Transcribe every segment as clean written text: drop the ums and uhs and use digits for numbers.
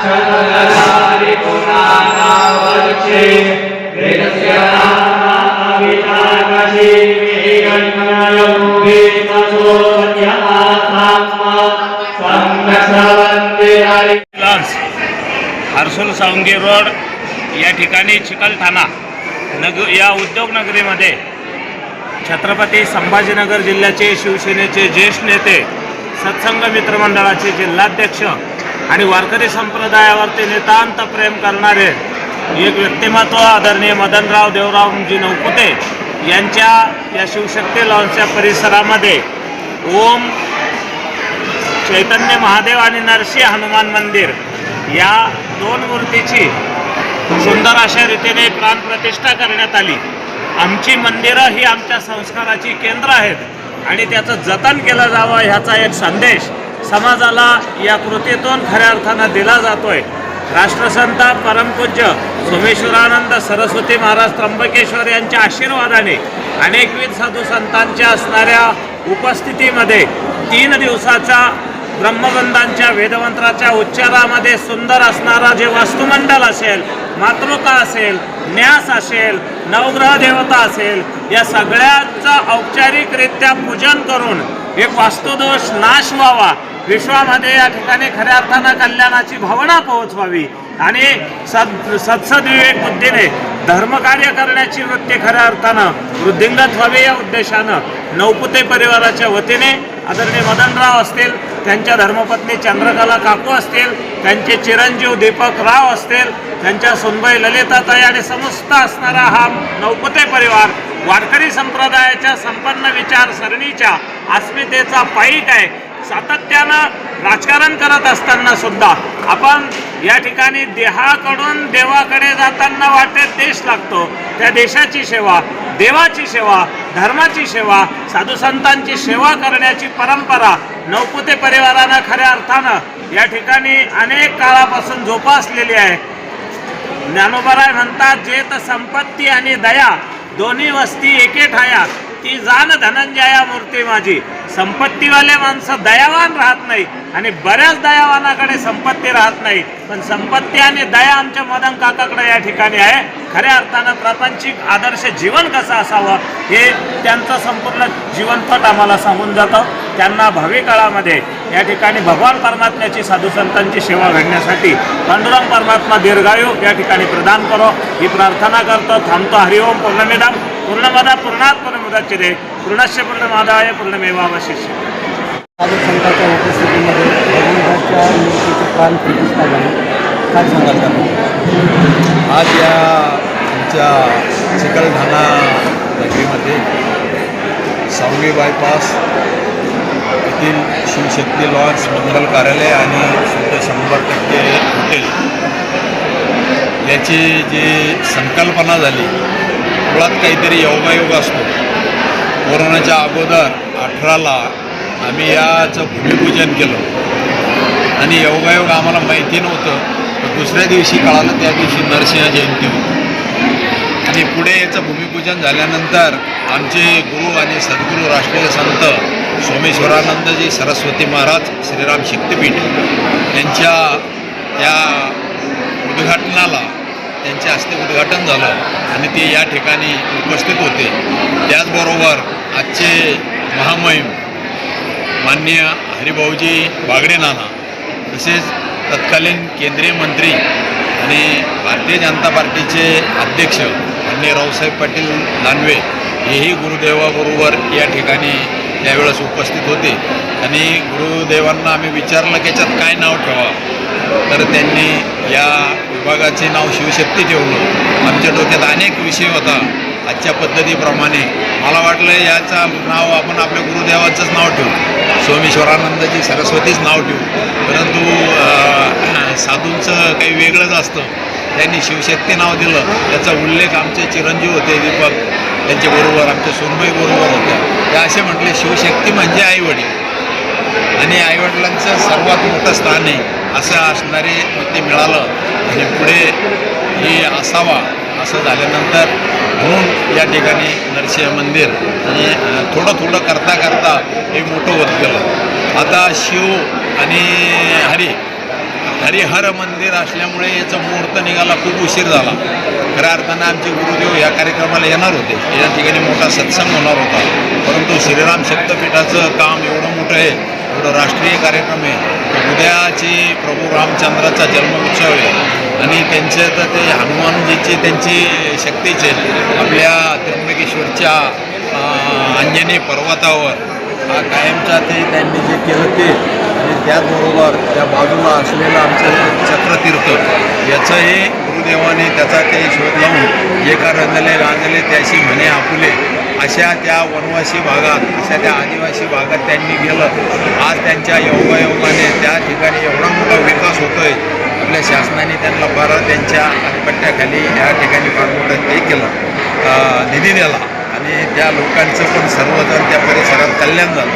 चंद्रधारी पुराणा वर्षे वेदस्य नाविताकशी मेघन्मयो भेदसो यमात्मा संघसवंदे हरि हर्सुल सावंगी रोड या ठिकाणी चिकलठाणा या उद्योगनगरीमध्ये छत्रपती संभाजीनगर जिल्ह्याचे शिवसेनेचे ज्येष्ठ नेते सत्संग मित्रमंडळाचे जिल्हाध्यक्ष आणि वारकरी संप्रदायावरती नितांत प्रेम करणारे एक व्यक्तिमत्व आदरणीय मदनराव देवरावजी नवपुते यांच्या या शिवशक्ती लॉन्सच्या परिसरामध्ये ओम चैतन्य महादेव आणि नरसिंह हनुमान मंदिर या दोन मूर्तीची सुंदर अशा रीतीने प्राणप्रतिष्ठा करण्यात आली। आमची मंदिरं ही आमच्या संस्काराची केंद्र आहेत आणि त्याचं जतन केलं जावं ह्याचा एक संदेश समाजाला या कृतीतून खऱ्या अर्थानं दिला जातोय। राष्ट्रसंत परमपूज्य सोमेश्वरानंद सरस्वती महाराज त्र्यंबकेश्वर यांच्या आशीर्वादाने अनेकविध साधू संतांच्या असणाऱ्या उपस्थितीमध्ये 3 दिवसाचा ब्रह्मबंधांच्या वेदमंत्राच्या उच्चारामध्ये सुंदर असणारा जे वास्तुमंडल असेल, मातृका असेल, न्यास असेल, नवग्रह देवता असेल, या सगळ्यांचं औपचारिकरित्या पूजन करून एक वास्तुदोष नाश व्हावा, विश्वामध्ये या ठिकाणी खऱ्या अर्थानं कल्याणाची भावना पोहोचवावी आणि सत्सद्विवेक बुद्धीने धर्मकार्य करण्याची वृत्ती खऱ्या अर्थानं वृद्धिंगत व्हावी या उद्देशानं नवपुते परिवाराच्या वतीने आदरणीय मदनराव असतील, त्यांच्या धर्मपत्नी चंद्रकला काकू असतील, त्यांचे चिरंजीव दीपक राव असतील, त्यांच्या सुनबाई ललिताताई आणि समस्त असणारा हा नवपुते परिवार वारकरी संप्रदायाच्या संपन्न विचारसरणीच्या अस्मितेचा पाईक आहे। सातत्यानं राजकारण करत असताना सुद्धा आपण या ठिकाणी देहाकडून देवाकडे जाताना वाटेत देश लागतो, त्या देशाची सेवा, देवाची सेवा, धर्माची सेवा, साधू संतांची सेवा करण्याची परंपरा नवपुते परिवारानं खऱ्या अर्थानं या ठिकाणी अनेक काळापासून जोपासलेली आहे। ज्ञानोबराय म्हणतात, जेत संपत्ती आणि दया दोन्ही वस्ती एके ठाया, ती जाण धनंजया मूर्ती माझी। संपत्तीवाले माणसं दयावान राहत नाही आणि बऱ्याच दयावानाकडे संपत्ती राहत नाही, पण संपत्ती आणि दया आमच्या मदन काकाकडे या ठिकाणी आहे। खऱ्या अर्थानं प्रापंचिक आदर्श जीवन कसं असावं हे त्यांचं संपूर्ण जीवनपट आम्हाला सांगून जातं। त्यांना भावी काळामध्ये या ठिकाणी भगवान परमात्म्याची साधू संतांची सेवा घडण्यासाठी पांडुरंग परमात्मा दीर्घायू या ठिकाणी प्रदान करो ही प्रार्थना करतो। थांबतो। हरिओम पूर्णमिदं पूर्णमदः पूर्णात् पूर्णमुदच्यते पूर्णस्य पूर्णमादाय पूर्णमेवावशिष्यते। साधू संतांच्या उपस्थितीमध्ये भगवंताच्या मूर्तीची प्राणप्रतिष्ठा झाली, काय सांगाल त्याबद्दल? आज या आमच्या चिकलठाणा नगरीमध्ये सावंगी बायपास येथील शिवशक्ती लॉन्स मंगल कार्यालय आणि शुद्ध 100% हॉटेल याची जी संकल्पना झाली, मुळात काहीतरी योगायोग असतो। कोरोनाच्या अगोदर 18ला आम्ही याचं भूमिपूजन केलं आणि योगायोग आम्हाला माहिती नव्हतं, दुसऱ्या दिवशी कळालं त्या दिवशी नरसिंह जयंती होती आणि पुढे याचं भूमिपूजन झाल्यानंतर आमचे गुरु आणि सद्गुरू राष्ट्रीय संत सोमेश्वरानंदजी सरस्वती महाराज श्रीराम शक्तीपीठ यांच्या या उद्घाटनाला त्यांच्या हस्ते उद्घाटन झालं आणि ते या ठिकाणी उपस्थित होते। त्याचबरोबर आजचे महामहिम माननीय हरिभाऊजी बागडे नाना तसेच तत्कालीन केंद्रीय मंत्री आणि भारतीय जनता पार्टीचे अध्यक्ष माननीय रावसाहेब पाटील दानवे हेही गुरुदेवाबरोबर या ठिकाणी त्यावेळेस उपस्थित होते आणि गुरुदेवांना आम्ही विचारलं की याच्यात काय नाव ठेवा, तर त्यांनी या विभागाचे नाव शिवशक्ती ठेवलं। आमच्या डोक्यात अनेक विषय होता, आजच्या पद्धतीप्रमाणे मला वाटलं याचं नाव आपण आपल्या गुरुदेवाचंच नाव ठेवू, सोमेश्वरानंदजी सरस्वतीच नाव ठेवू, परंतु साधूंचं काही वेगळंच असतं। त्यांनी शिवशक्ती नाव दिलं, त्याचा उल्लेख आमचे चिरंजीव होते दीपक त्यांच्याबरोबर, आमच्या सोनबाई बरोबर होत्या, ते असे म्हटले शिवशक्ती म्हणजे आईवडील आणि आईवडिलांचं सर्वात मोठं स्थान आहे असं असणारे ते मिळालं आणि पुढे हे असावा असं झाल्यानंतर म्हणून या ठिकाणी नरसिंह मंदिर आणि थोडं करता करता हे मोठं होत गेलं। आता शिव आणि हरी हरिहर मंदिर असल्यामुळे याचा मुहूर्त निघाला, खूप उशीर झाला. खऱ्या अर्थानं आमचे गुरुदेव या कार्यक्रमाला येणार होते, या ठिकाणी मोठा सत्संग होणार होता. परंतु श्रीराम शक्तपीठाचं काम एवढं मोठं आहे, एवढं राष्ट्रीय कार्यक्रम आहे. उद्याची प्रभू रामचंद्राचा जन्मोत्सव आहे आणि त्यांचे तर ते हनुमानजीची त्यांची शक्तीचे आपल्या त्र्यंबकेश्वरच्या अंजनी पर्वतावर हा कायमचा ते त्यांनी जे केलं ते, आणि त्याचबरोबर त्या बाजूला असलेलं आमचं चक्रतीर्थ याचंही गुरुदेवाने त्याचा ते शोध लावून जे का रंजले गांजले त्याशी म्हणे आपुले अशा त्या वनवासी भागात, अशा त्या आदिवासी भागात त्यांनी गेलं. आज त्यांच्या योगायोगाने त्या ठिकाणी एवढा मोठा विकास होतो आहे. आपल्या शासनाने त्यांना बरं त्यांच्या हातपट्ट्याखाली या ठिकाणी फार मोठं ते केलं, निधी दिला आणि त्या लोकांचं पण सर्वजण त्या परिसरात कल्याण झालं.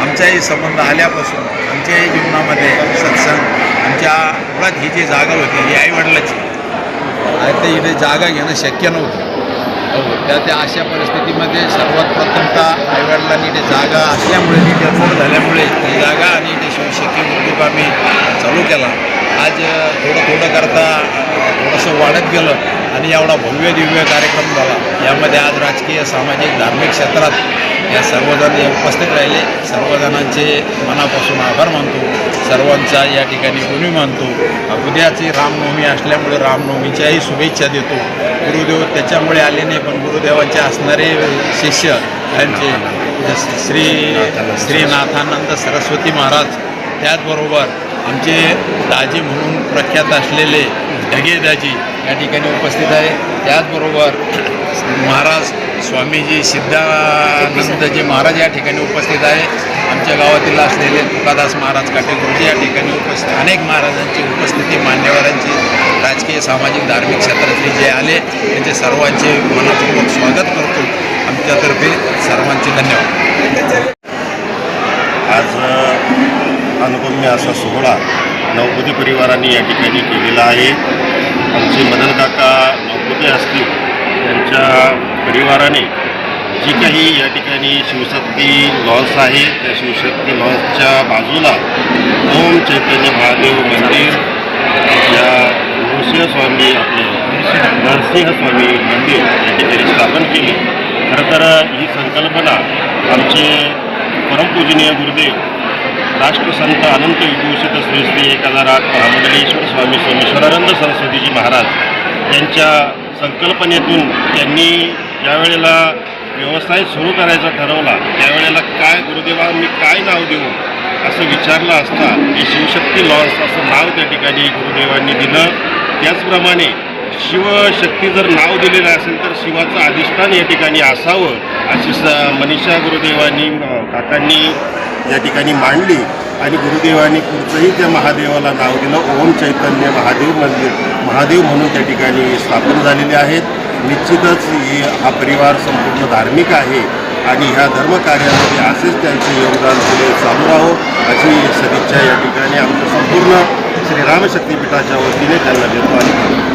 आमचाही संबंध आल्यापासून आमच्याही जीवनामध्ये सत्संग आमच्या मुळात ही जी जागा होती ही आईवडिलाची आहे, ते इथे जागा घेणं शक्य नव्हतं. त्या अशा परिस्थितीमध्ये सर्वात प्रथमतः आईवडिलांनी इथे जागा असल्यामुळे तिथे फोड झाल्यामुळे ती जागा आणि इथे शिवशक्ती उद्योग आम्ही चालू केला. आज थोडं करता थोडंसं वाढत गेलं आणि एवढा भव्य दिव्य कार्यक्रम झाला. यामध्ये आज राजकीय सामाजिक धार्मिक क्षेत्रात या सर्वजण उपस्थित राहिले. सर्वजणांचे मनापासून आभार मानतो, सर्वांचा या ठिकाणी गुणी मानतो. उद्याची रामनवमी असल्यामुळे रामनवमीच्याही शुभेच्छा देतो. गुरुदेव त्याच्यामुळे आले नाही, पण गुरुदेवांचे असणारे शिष्य त्यांचे श्रीनाथानंद सरस्वती महाराज, त्याचबरोबर आमचे दाजी म्हणून प्रख्यात असलेले ढगेदाजी या ठिकाणी उपस्थित आहे. त्याचबरोबर महाराज स्वामीजी सिद्धानंदजी महाराज या ठिकाणी उपस्थित आहे. आमच्या गावातील असलेले तुकादास महाराज काटेगुरुजी या ठिकाणी उपस्थित, अनेक महाराजांची उपस्थिती, मान्यवरांची राजकीय सामाजिक धार्मिक क्षेत्रातले जे आले त्यांचे सर्वांचे मनापूर्वक स्वागत करतो. आमच्यातर्फे सर्वांचे धन्यवाद. आज अनुपम्य असा सोहळा नवपुते परिवाराने या ठिकाणी केलेला आहे. आमचे मदन काका नवपुते असतील त्यांच्या परिवाराने जी काही या ठिकाणी शिवशक्ती लॉन्स आहे, त्या शिवशक्ती लॉन्सच्या बाजूला ओम चैतन्य महादेव मंदिर, या नृसिंहस्वामी आपले नरसिंहस्वामी मंदिर या ठिकाणी स्थापन केले. खरं तर ही संकल्पना आमचे परमपूजनीय गुरुदेव राष्ट्रसंत अनंत विभूषित श्री श्री 1008 महामंडलेश्वर स्वामी सोमेश्वरानंद सरस्वतीजी महाराज यांच्या संकल्पनेतून त्यांनी ज्यावेळेला व्यवसाय सुरू करायचा ठरवला त्यावेळेला काय गुरुदेवांनी काय नाव देऊ असं विचारलं असता हे शिवशक्ती लॉन्स असं नाव त्या ठिकाणी गुरुदेवांनी दिलं. त्याचप्रमाणे शिवशक्ती जर नाव दिलेलं असेल तर शिवाचं अधिष्ठान या ठिकाणी असावं अशी मनीषा गुरुदेवांनी काकांनी या ठिकाणी मांडली आणि गुरुदेवांनी पुढचंही त्या महादेवाला नाव दिलं ओम चैतन्य महादेव मंदिर. महादेव म्हणून त्या ठिकाणी स्थापन झालेले आहेत. निश्चितच हा परिवार संपूर्ण धार्मिक आहे आणि ह्या धर्मकार्यामध्ये असेच त्यांचे योगदान पुढे चालू राहो अशी सदिच्छा या ठिकाणी आमच्या संपूर्ण श्रीराम शक्तीपीठाच्या वतीने त्यांना देतो आणि